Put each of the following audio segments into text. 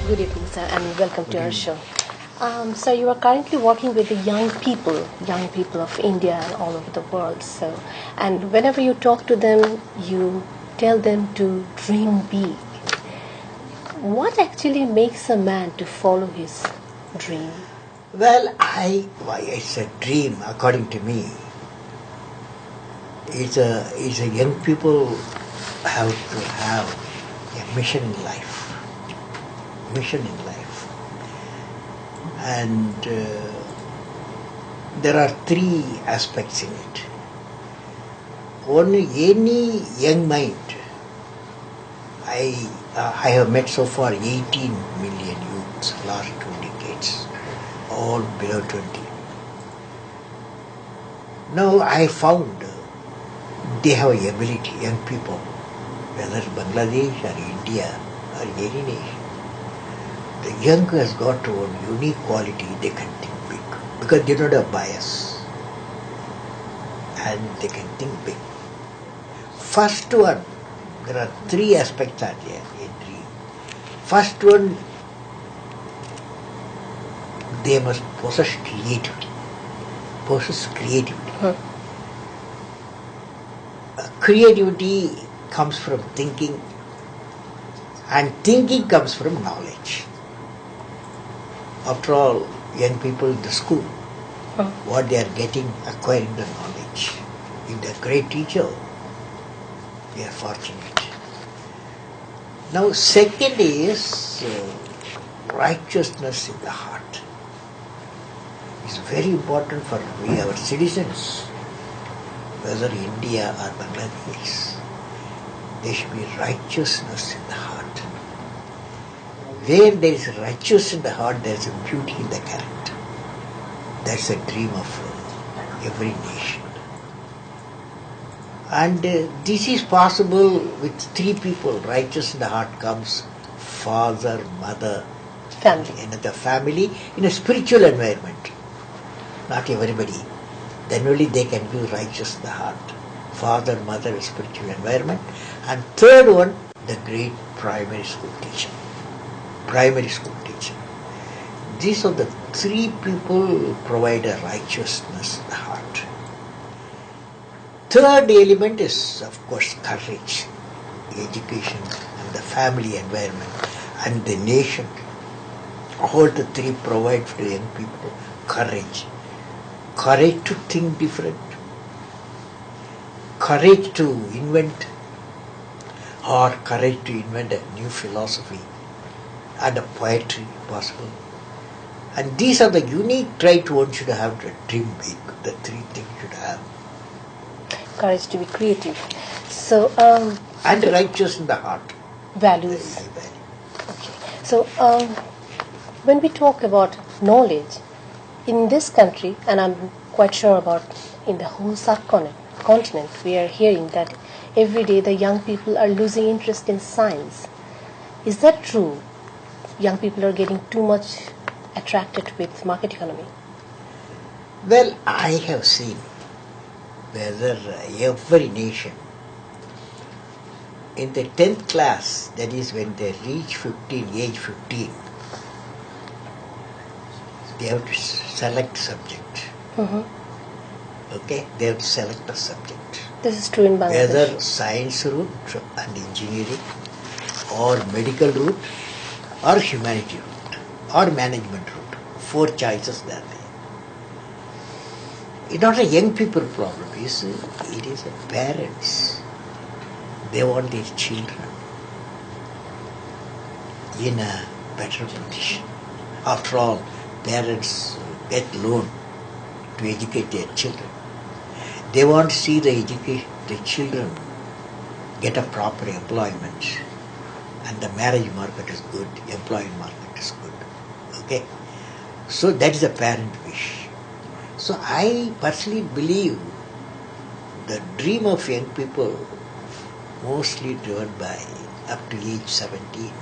Good evening, sir, and welcome to our show. So you are currently working with the young people of India and all over the world. So, and whenever you talk to them, you tell them to dream big. What actually makes a man to follow his dream? Well, it's a dream, according to me. It's a young people have to have a mission in life. Mission in life. And there are three aspects in it. One, any young mind. I have met so far 18 million youths last 2 decades, all below 20. Now I found they have ability, young people, whether Bangladesh or India or any nation. The young has got one unique quality, they can think big because they don't have bias and they can think big. First one, there are three aspects are there in dream. First one, they must possess creativity. Creativity comes from thinking, and thinking comes from knowledge. After all, young people in the school, what they are getting, acquiring the knowledge. If they are a great teacher, they are fortunate. Now, second is righteousness in the heart. It's very important for we, our citizens, whether India or Bangladesh. There should be righteousness in the heart. Where there is righteousness in the heart, there is a beauty in the character. That's a dream of every nation. And this is possible with three people. Righteous in the heart comes father, mother, Family. another family in a spiritual environment. Not everybody. Then only they can be righteous in the heart. Father, mother, spiritual environment. And third one, the great primary school teacher. These are the three people who provide a righteousness in the heart. Third element is, of course, courage, education, and the family environment, and the nation. All the three provide for the young people courage. Courage to think different. Courage to invent, or courage to invent a new philosophy and a poetry possible. And these are the unique traits one should have to dream big. The three things should have. Courage to be creative. So, And righteous in the heart. values. Very high value. Okay. So, when we talk about knowledge in this country, and I'm quite sure about in the whole subcontinent, we are hearing that every day the young people are losing interest in science. Is that true? Young people are getting too much attracted with market economy. Well, I have seen whether every nation in the 10th class, that is when they reach age 15, they have to select subject. Okay, they have to select a subject. This is true in Bangladesh. Whether science route and engineering, or medical route, or humanity route, or management route. 4 choices there. It's not a young people problem, it is a parents. They want their children in a better position. After all, parents get loan to educate their children. They want to see the children get a proper employment, and the marriage market is good, employment market is good. Okay? So that is a parent wish. So I personally believe the dream of young people mostly driven by up to age 17.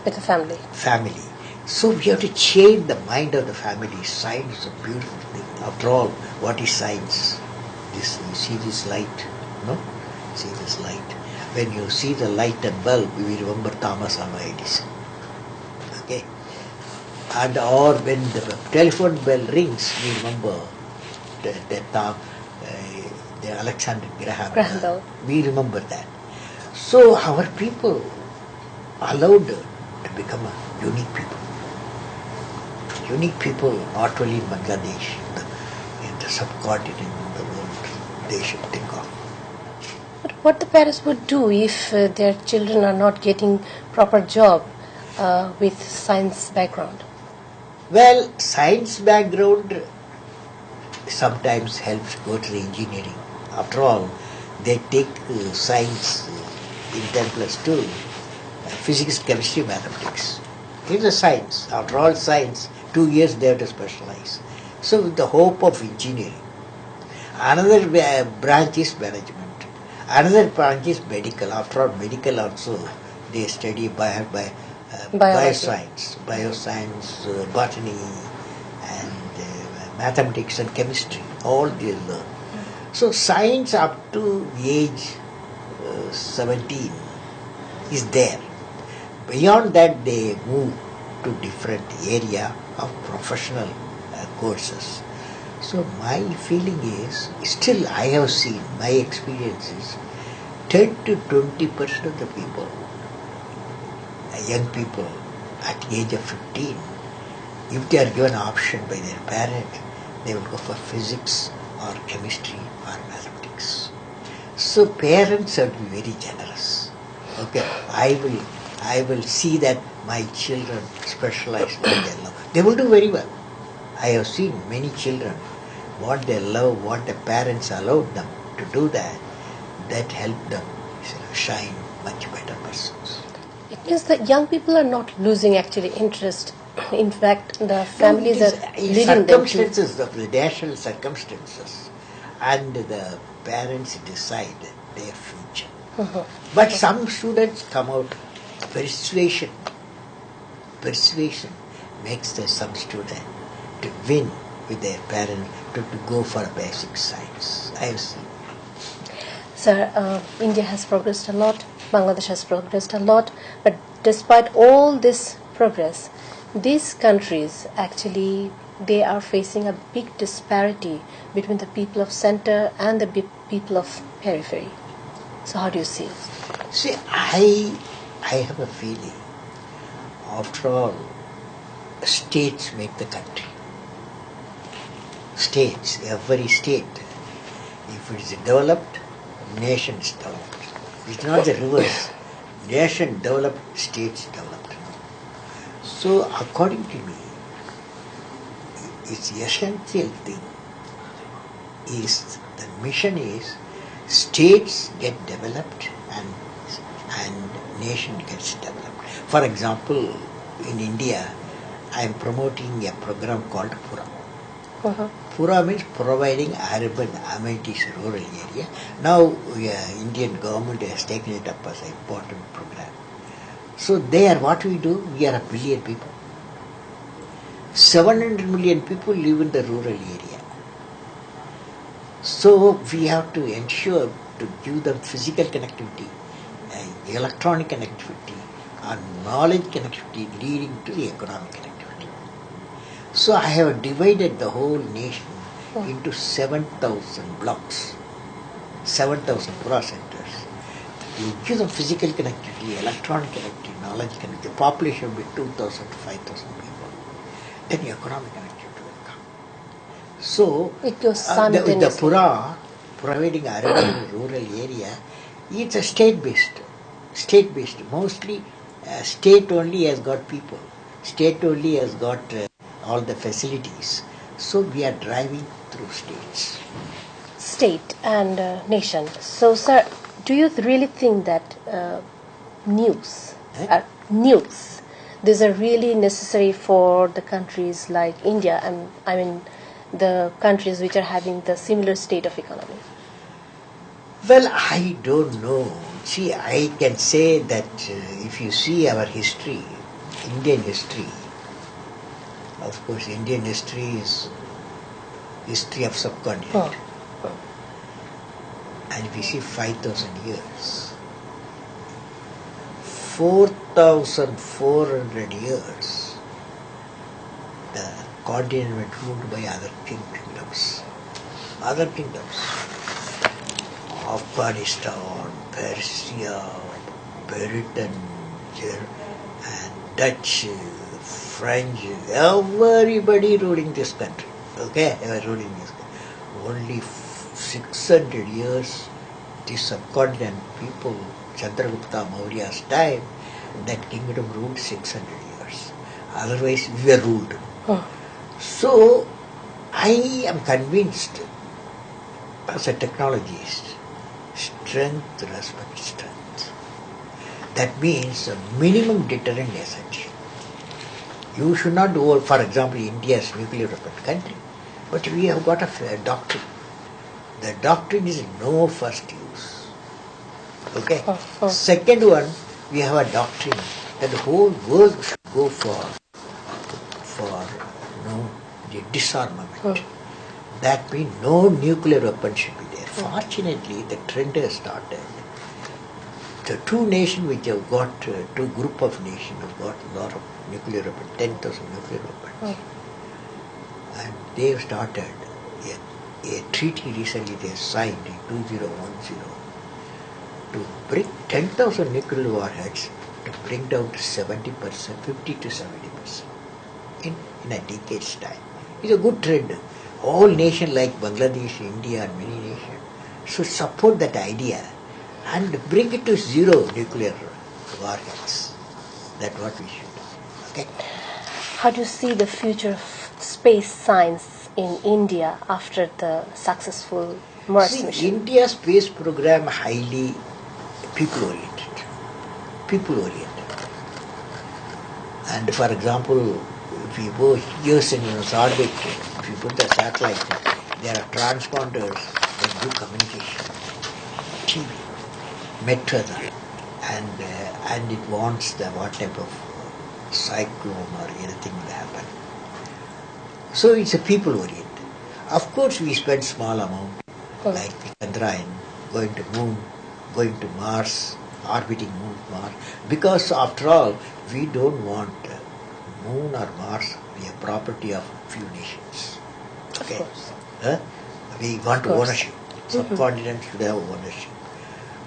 With a family. Family. So we have to change the mind of the family. Science is a beautiful thing. After all, what is science? You see this light, no? See this light. When you see the light and bulb, you will remember Thomas Alva Edison. Okay. And or when the telephone bell rings, we remember the Alexander Graham Graham Bell. We remember that. So our people allowed to become a unique people. Unique people not only in Bangladesh, in the subcontinent, in the world, they should think of. But what the parents would do if their children are not getting proper job with science background? Well, science background sometimes helps go to the engineering. After all, they take science in 10 plus 2, physics, chemistry, mathematics. It's a science. After all, science, 2 years they have to specialize. So with the hope of engineering. Another branch is management. Another branch is medical. After all, medical also they study bioscience, botany, and mathematics and chemistry. All they learn. So science up to age 17 is there. Beyond that, they move to different area of professional courses. So my feeling is, still I have seen, my experience is 10 to 20% of the people, young people at the age of 15, if they are given option by their parent, they will go for physics or chemistry or mathematics. So parents have to be very generous. Okay, I will see that my children specialize in their love. They will do very well. I have seen many children, what they love, what the parents allowed them to do that helped them shine much better persons. It means that young people are not losing actually interest. In fact, the families are leading them to. Circumstances of the national circumstances, and the parents decide their future. But some students come out persuasion makes some student to win with their parents to go for basic science. I have seen. Sir, India has progressed a lot, Bangladesh has progressed a lot, but despite all this progress, these countries actually, they are facing a big disparity between the people of center and the people of periphery. So how do you see it? See, I have a feeling, after all, states make the country. States, every state, if it is developed, nation is developed. It's not the reverse. Nation developed, states developed. So according to me, its essential thing is, the mission is, states get developed and nation gets developed. For example, in India, I am promoting a program called Pura. Pura means providing urban amenities in rural area. Now, Indian government has taken it up as an important program. So there, what we do, we are 1 billion people. 700 million people live in the rural area. So we have to ensure to give them physical connectivity, electronic connectivity, and knowledge connectivity leading to the economic connectivity. So I have divided the whole nation into 7,000 blocks, 7,000 Pura centers. You give them physical connectivity, electronic connectivity, knowledge connectivity. The population will be 2,000 to 5,000 people. Then economic connectivity will come. So It goes the simultaneously. Pura, providing urban and rural area, it's a state-based. Mostly state only has got people. State only has got all the facilities. So we are driving through states. State and nation. So, sir, do you really think that nukes, these are really necessary for the countries like India, and I mean the countries which are having the similar state of economy? Well, I don't know. See, I can say that if you see our history, Indian history, of course, Indian history is history of subcontinent. And if you see 5,000 years, 4,400 years the continent went ruled by other kingdoms. Other kingdoms. Afghanistan, Persia, Britain, and Dutch, French, everybody ruling this country. Okay, they were ruling this country. Only 600 years, the subcontinent people, Chandragupta Maurya's time, that kingdom ruled 600 years. Otherwise, we were ruled. So, I am convinced, as a technologist, strength respects strength. That means a minimum deterrent essential. You should not do, for example, India is a nuclear weapon country, but we have got a doctrine. The doctrine is no first use. Okay? Second one, we have a doctrine that the whole world should go for the disarmament. That means no nuclear weapon should be there. Fortunately, the trend has started. The two nations which have got, two group of nations have got a lot of nuclear weapons, 10,000 nuclear weapons. And they have started a treaty recently they signed in 2010 to bring 10,000 nuclear warheads to bring down to 70%, 50 to 70% in a decade's time. It's a good trend. All nations like Bangladesh, India and many nations should support that idea and bring it to zero nuclear warheads. That's what we should do. Okay? How do you see the future of space science in India after the successful Mars mission? India's space program highly people-oriented. People-oriented. And for example, if you go years in its orbit, if you put the satellite, there are transponders that do communication, TV, met-weather, and it wants what type of cyclone or anything will happen. So it's a people-oriented. Of course, we spend small amount, like Chandrayaan, going to moon, going to Mars, orbiting moon, Mars, because after all, we don't want moon or Mars to be a property of few nations. Okay? We want ownership. Subcontinent should have ownership.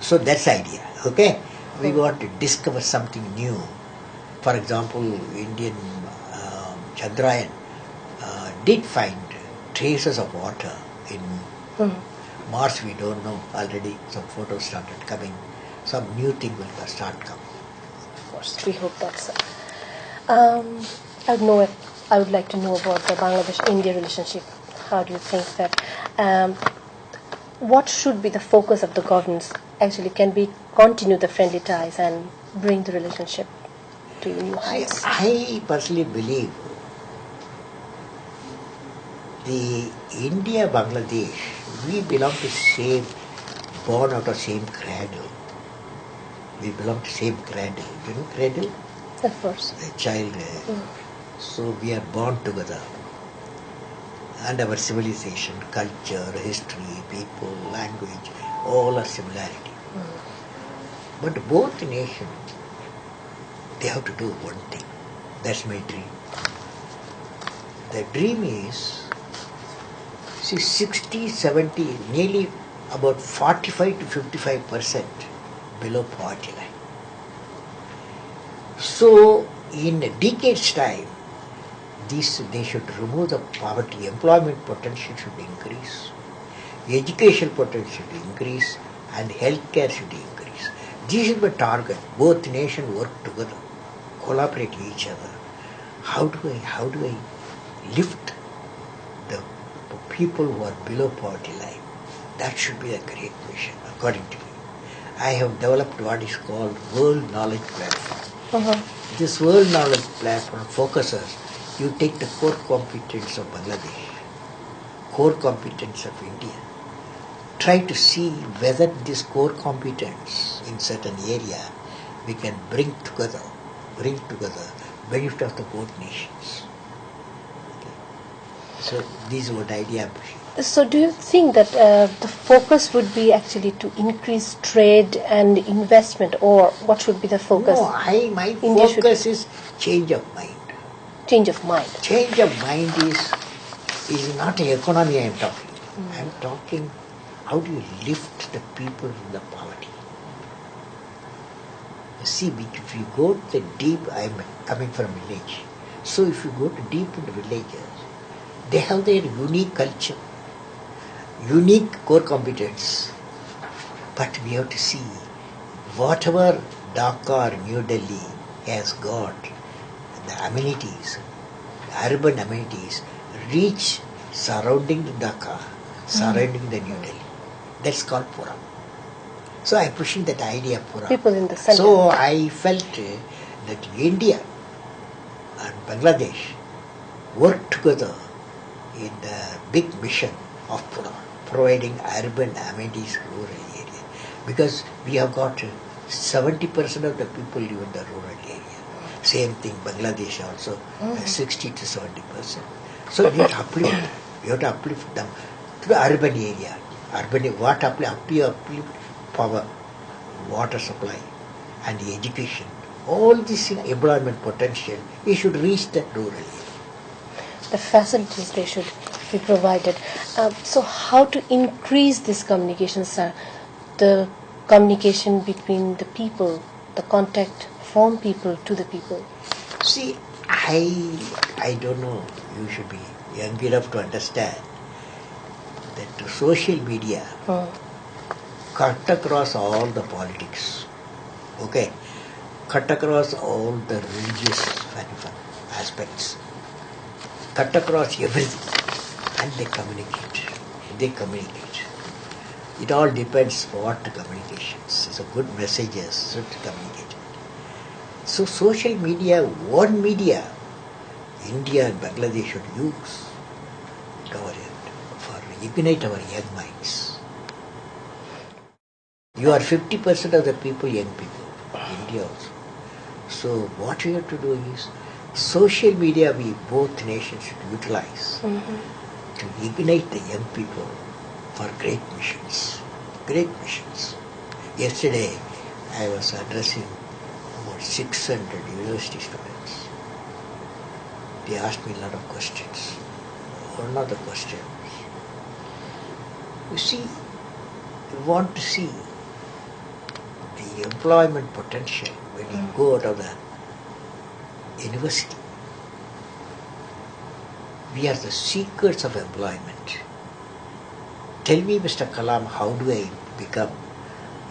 So that's the idea. Okay? We want to discover something new. For example, Indian Chandrayaan did find traces of water in moon. Mars we don't know. Already some photos started coming. Some new thing will start coming. Of course, we hope that's I would like to know about the Bangladesh-India relationship. How do you think that, what should be the focus of the governments? Actually, can we continue the friendly ties and bring the relationship to new heights? I personally believe the India-Bangladesh, we belong to same, born out of same cradle. We belong to same cradle. You know cradle? Of course. The child. So we are born together. And our civilization, culture, history, people, language, all are similarity. But both nations, they have to do one thing. That's my dream. The dream is, 60, 70, nearly about 45 to 55% below poverty line. So, in a decade's time, they should remove the poverty, employment potential should increase, education potential should increase, and healthcare should increase. This is my target. Both nations work together, collaborate each other. How do I lift the people who are below poverty line? That should be a great mission, according to me. I have developed what is called World Knowledge Platform. This World Knowledge Platform focuses, you take the core competence of Bangladesh, core competence of India, try to see whether this core competence in certain area we can bring together benefit of the both nations. Okay. So this is what idea I'm pushing. So do you think that the focus would be actually to increase trade and investment, or what should be the focus? No, my focus is change of mind. change of mind. Change of mind is not an economy I am talking. I am talking how do you lift the people from the poverty. You see, if you go to the deep, I am coming from village. So if you go to deep in the villages, they have their unique culture, unique core competence. But we have to see whatever Dhaka or New Delhi has got, the amenities, urban amenities, reach surrounding the Dhaka, surrounding the New Delhi. That's called Pura. So I am pushing that idea of Pura. People in the center. So I felt that India and Bangladesh work together in the big mission of Pura, providing urban amenities rural area. Because we have got 70% of the people live in the rural area. Same thing, Bangladesh also, 60 to 70%. So we have to uplift. We have to uplift them to the urban area. What uplift power, water supply, and the education. All this employment potential, we should reach the rural area. The facilities they should be provided. So how to increase this communication, sir? The communication between the people, the contact from people to the people. See, I don't know, you should be young enough to understand that the social media cut across all the politics, okay, cut across all the religious aspects, cut across everything, and they communicate. It all depends what the communications. So good messages should communicate. So social media, one media, India and Bangladesh should use for ignite our young minds. You are 50% of the people, young people, India also. So what we have to do is, social media we both nations should utilize to ignite the young people for great missions. Great missions. Yesterday I was addressing about 600 university students. They asked me a lot of questions. One of the questions, you see, you want to see the employment potential when you go out of the university. We are the seekers of employment. Tell me, Mr. Kalam, how do I become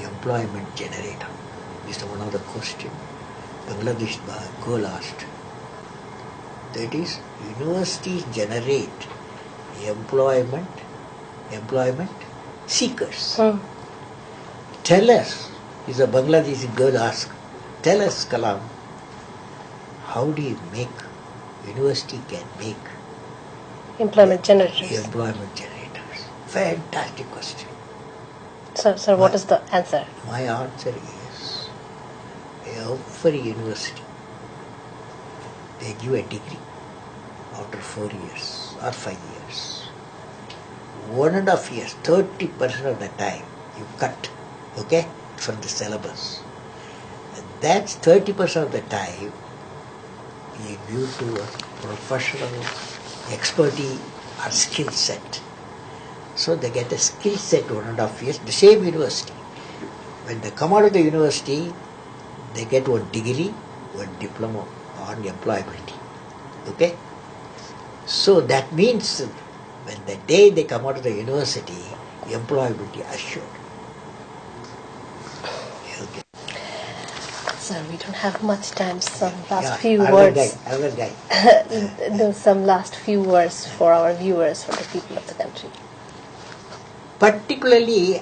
employment generator? This is one of the questions Bangladesh girl asked. That is, universities generate employment seekers. Tell us, is a Bangladeshi girl asked, tell us, Kalam, how do you make, university can make Employment generators. employment generators? Fantastic question. Sir, what is the answer? My answer is, every university, they give a degree after 4 years or 5 years. 1.5 years, 30% of the time you cut, okay, from the syllabus. And that's 30% of the time you give to a professional expertise or skill set. So they get a skill set 1.5 years, the same university. When they come out of the university, they get one degree, one diploma on employability. Okay? So that means when the day they come out of the university, employability assured. Okay. Sir, we don't have much time. Some last Yeah, few another words. guy. No, some last few words for our viewers, for the people of the country. Particularly,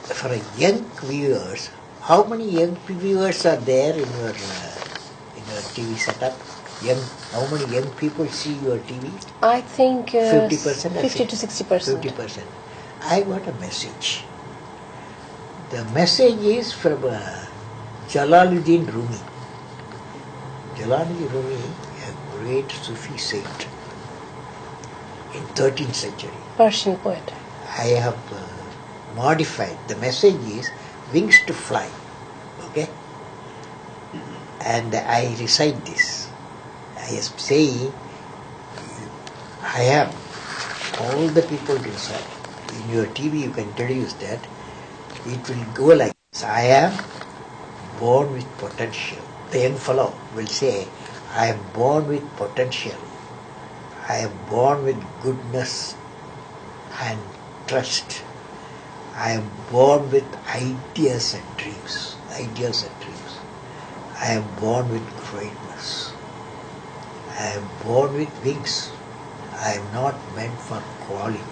for young viewers, how many young viewers are there in your TV setup? How many young people see your TV? I think 50%? 50 to 60%. 50%. I got a message. The message is from Jalaluddin Rumi. Jalaluddin Rumi, a great Sufi saint in 13th century. Persian poet. I have modified. The message is wings to fly. Okay? And I recite this. I am saying, I am. All the people can say. In your TV you can introduce that. It will go like this. I am born with potential. The young fellow will say, I am born with potential. I am born with goodness and trust. I am born with ideas and dreams. Ideas and dreams. I am born with greatness. I am born with wings. I am not meant for crawling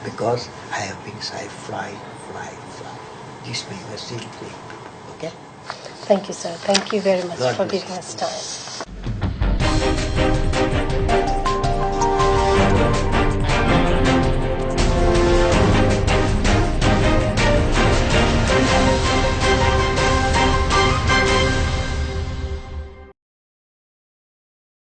because I have wings. I fly, fly, fly. This is my message to you people. Okay? Thank you, sir. Thank you very much God for bless giving you. us time.